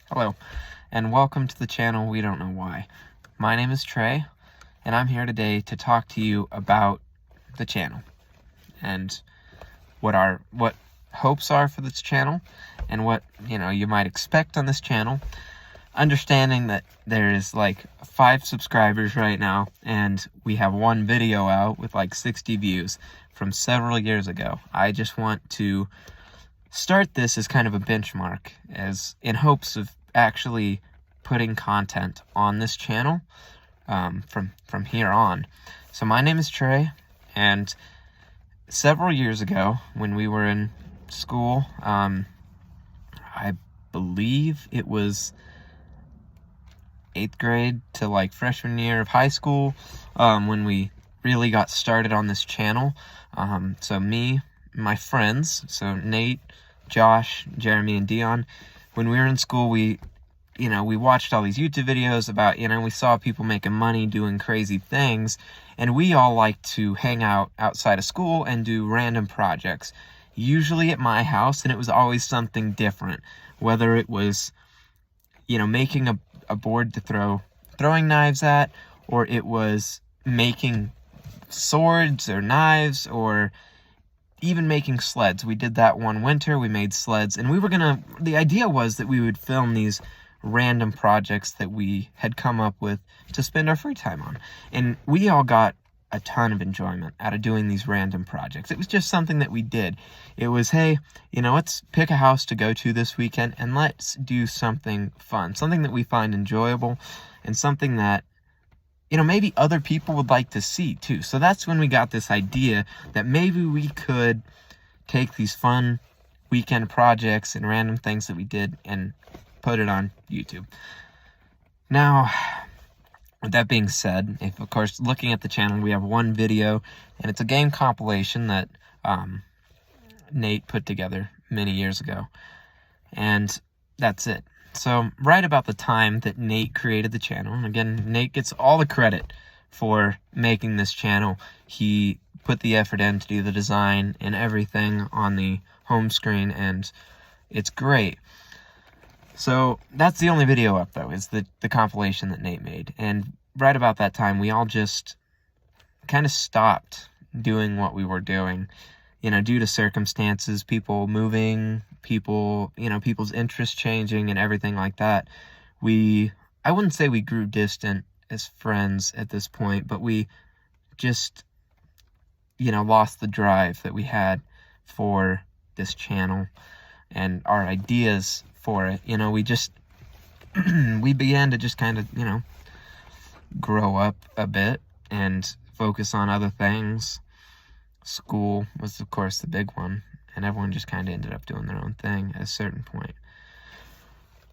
Hello, and welcome to the channel We Don't Know Why. My name is Trey, and I'm here today to talk to you about the channel and what hopes are for this channel and what you might expect on this channel. Understanding that there is like 5 subscribers right now, and we have one video out with like 60 views from several years ago. I just want to start this as kind of a benchmark, as in hopes of actually putting content on this channel from here on. So my name is Trey, and several years ago when we were in school, I believe it was 8th grade to like freshman year of high school, when we really got started on this channel. So me, my friends, so Nate, Josh, Jeremy, and Dion, when we were in school, we watched all these YouTube videos about, we saw people making money doing crazy things, and we all like to hang out outside of school and do random projects, usually at my house, and it was always something different, whether it was, making a board to throwing knives at, or it was making swords or knives, or even making sleds. We did that one winter. We made sleds, and the idea was that we would film these random projects that we had come up with to spend our free time on. And we all got a ton of enjoyment out of doing these random projects. It was just something that we did. It was, hey, let's pick a house to go to this weekend and let's do something fun, something that we find enjoyable, and something that maybe other people would like to see too. So that's when we got this idea that maybe we could take these fun weekend projects and random things that we did and put it on YouTube. Now, with that being said, if of course looking at the channel, we have one video, and it's a game compilation that Nate put together many years ago, and that's it. So right about the time that Nate created the channel, and again, Nate gets all the credit for making this channel. He put the effort in to do the design and everything on the home screen, and it's great. So that's the only video up, though, is the compilation that Nate made. And right about that time, we all just kind of stopped doing what we were doing, due to circumstances, people moving, people's interests changing and everything like that. I wouldn't say we grew distant as friends at this point, but we just, lost the drive that we had for this channel and our ideas for it. We just, we began to just kind of, grow up a bit and focus on other things. School was, of course, the big one, and everyone just kind of ended up doing their own thing at a certain point.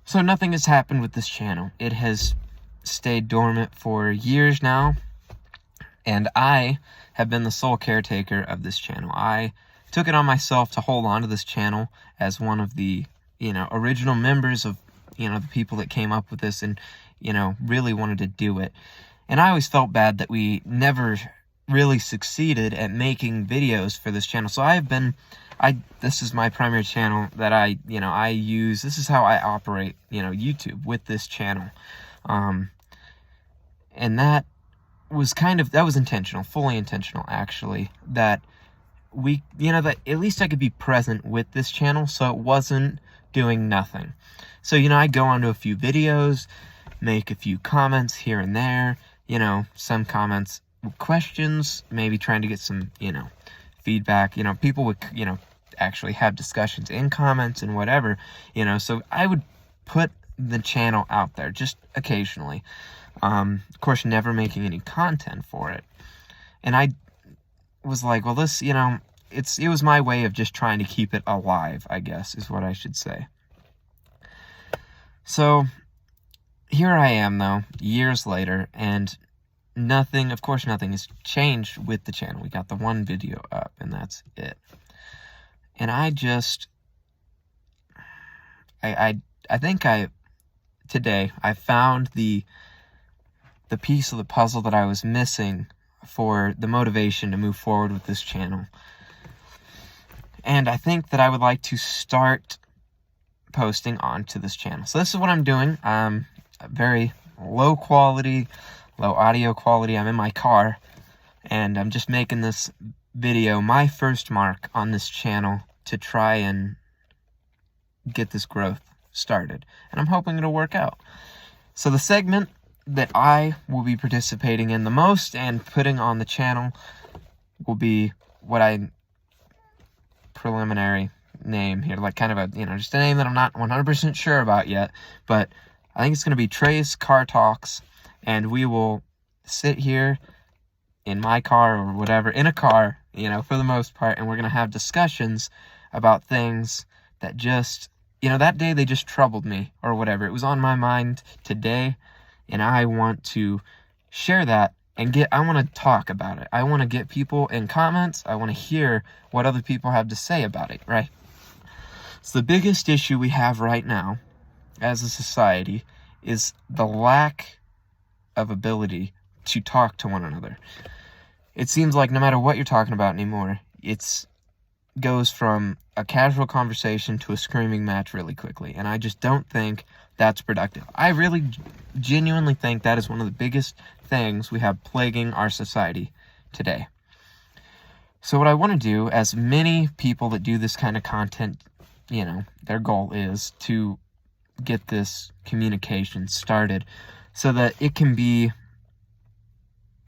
So nothing has happened with this channel. It has stayed dormant for years now, and I have been the sole caretaker of this channel. I took it on myself to hold on to this channel as one of the, original members of, the people that came up with this and, really wanted to do it. And I always felt bad that we never really succeeded at making videos for this channel. So this is my primary channel that I use. This is how I operate, YouTube with this channel. And that was intentional, fully intentional, actually, that that at least I could be present with this channel, so it wasn't doing nothing. So, I'd go onto a few videos, make a few comments here and there, some comments, questions, maybe trying to get some, feedback. People would, actually have discussions in comments and whatever, so I would put the channel out there just occasionally. Of course, never making any content for it. And I was like, well, this, it was my way of just trying to keep it alive, I guess, is what I should say. So here I am, though, years later, and nothing has changed with the channel. We got the one video up, and that's it. And I think today I found the piece of the puzzle that I was missing for the motivation to move forward with this channel. And I think that I would like to start posting onto this channel. So this is what I'm doing. Very low quality, low audio quality. I'm in my car, and I'm just making this video my first mark on this channel to try and get this growth started. And I'm hoping it'll work out. So the segment that I will be participating in the most and putting on the channel will be what I preliminary name here, like kind of a, just a name that I'm not 100% sure about yet, but I think it's going to be Trey's Car Talks, and we will sit here in my car or whatever, in a car, for the most part, and we're going to have discussions about things that just, that day they just troubled me or whatever. It was on my mind today, and I want to share that and I want to talk about it. I want to get people in comments. I want to hear what other people have to say about it, right? So the biggest issue we have right now as a society is the lack of ability to talk to one another. It seems like no matter what you're talking about anymore, it goes from a casual conversation to a screaming match really quickly. And I just don't think that's productive. I really genuinely think that is one of the biggest things we have plaguing our society today. So what I want to do, as many people that do this kind of content, their goal is to get this communication started so that it can be,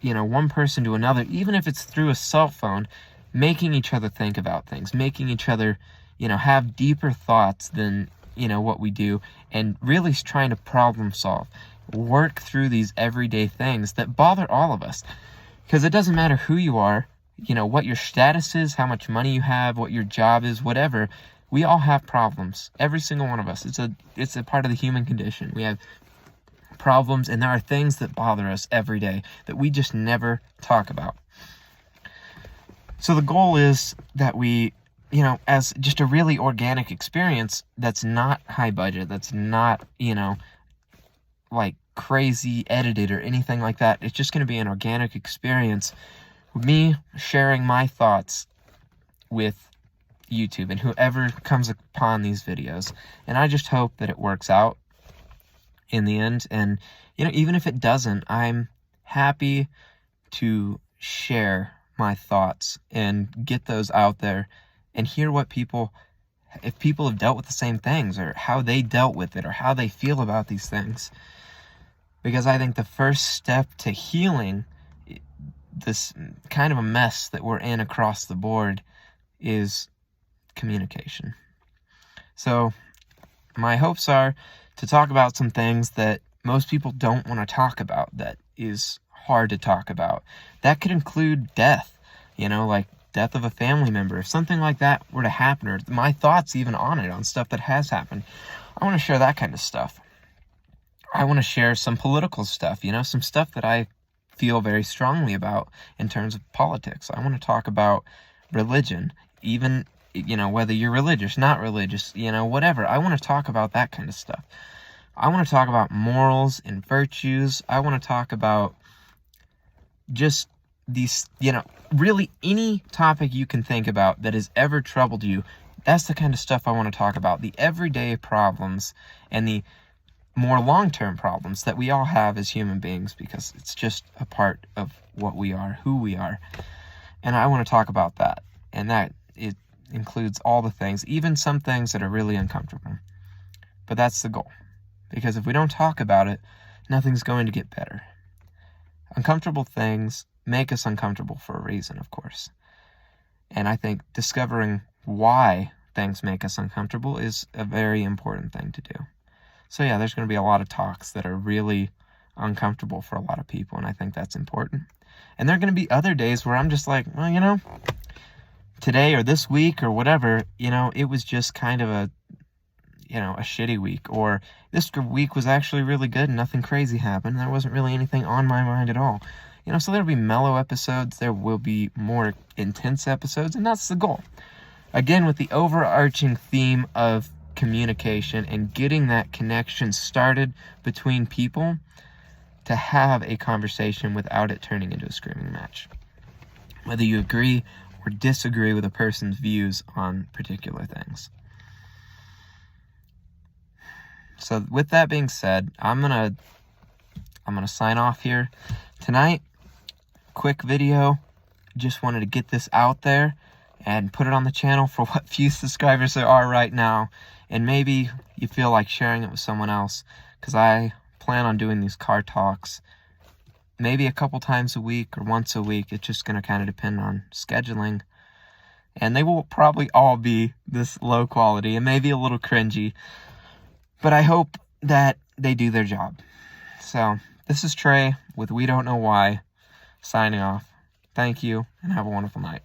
one person to another, even if it's through a cell phone, making each other think about things, making each other, have deeper thoughts than, what we do, and really trying to problem solve, work through these everyday things that bother all of us. Because it doesn't matter who you are, what your status is, how much money you have, what your job is, whatever. We all have problems. Every single one of us. It's a part of the human condition. We have problems, and there are things that bother us every day that we just never talk about. So the goal is that we, as just a really organic experience that's not high budget, that's not, like crazy edited or anything like that. It's just going to be an organic experience with me sharing my thoughts with YouTube and whoever comes upon these videos. And I just hope that it works out in the end. And, even if it doesn't, I'm happy to share my thoughts and get those out there and hear what if people have dealt with the same things, or how they dealt with it, or how they feel about these things. Because I think the first step to healing this kind of a mess that we're in across the board is communication. So my hopes are to talk about some things that most people don't want to talk about, that is hard to talk about. That could include death, like death of a family member. If something like that were to happen, or my thoughts even on it, on stuff that has happened, I want to share that kind of stuff. I want to share some political stuff, some stuff that I feel very strongly about in terms of politics. I want to talk about religion, even, whether you're religious, not religious, whatever. I want to talk about that kind of stuff. I want to talk about morals and virtues. I want to talk about just these, really any topic you can think about that has ever troubled you. That's the kind of stuff I want to talk about. The everyday problems and the more long-term problems that we all have as human beings, because it's just a part of what we are, who we are. And I want to talk about that. And that it includes all the things, even some things that are really uncomfortable. But that's the goal. Because if we don't talk about it, nothing's going to get better. Uncomfortable things make us uncomfortable for a reason, of course. And I think discovering why things make us uncomfortable is a very important thing to do. So yeah, there's going to be a lot of talks that are really uncomfortable for a lot of people, and I think that's important. And there are going to be other days where I'm just like, well, today or this week or whatever, it was just kind of a shitty week, or this week was actually really good and nothing crazy happened. There wasn't really anything on my mind at all. So there'll be mellow episodes, there will be more intense episodes, and that's the goal. Again, with the overarching theme of communication and getting that connection started between people to have a conversation without it turning into a screaming match. Whether you agree or disagree with a person's views on particular things. So with that being said, I'm gonna sign off here tonight. Quick video. Just wanted to get this out there and put it on the channel for what few subscribers there are right now. And maybe you feel like sharing it with someone else, because I plan on doing these car talks maybe a couple times a week or once a week. It's just going to kind of depend on scheduling. And they will probably all be this low quality and maybe a little cringy. But I hope that they do their job. So, this is Trey with We Don't Know Why, signing off. Thank you, and have a wonderful night.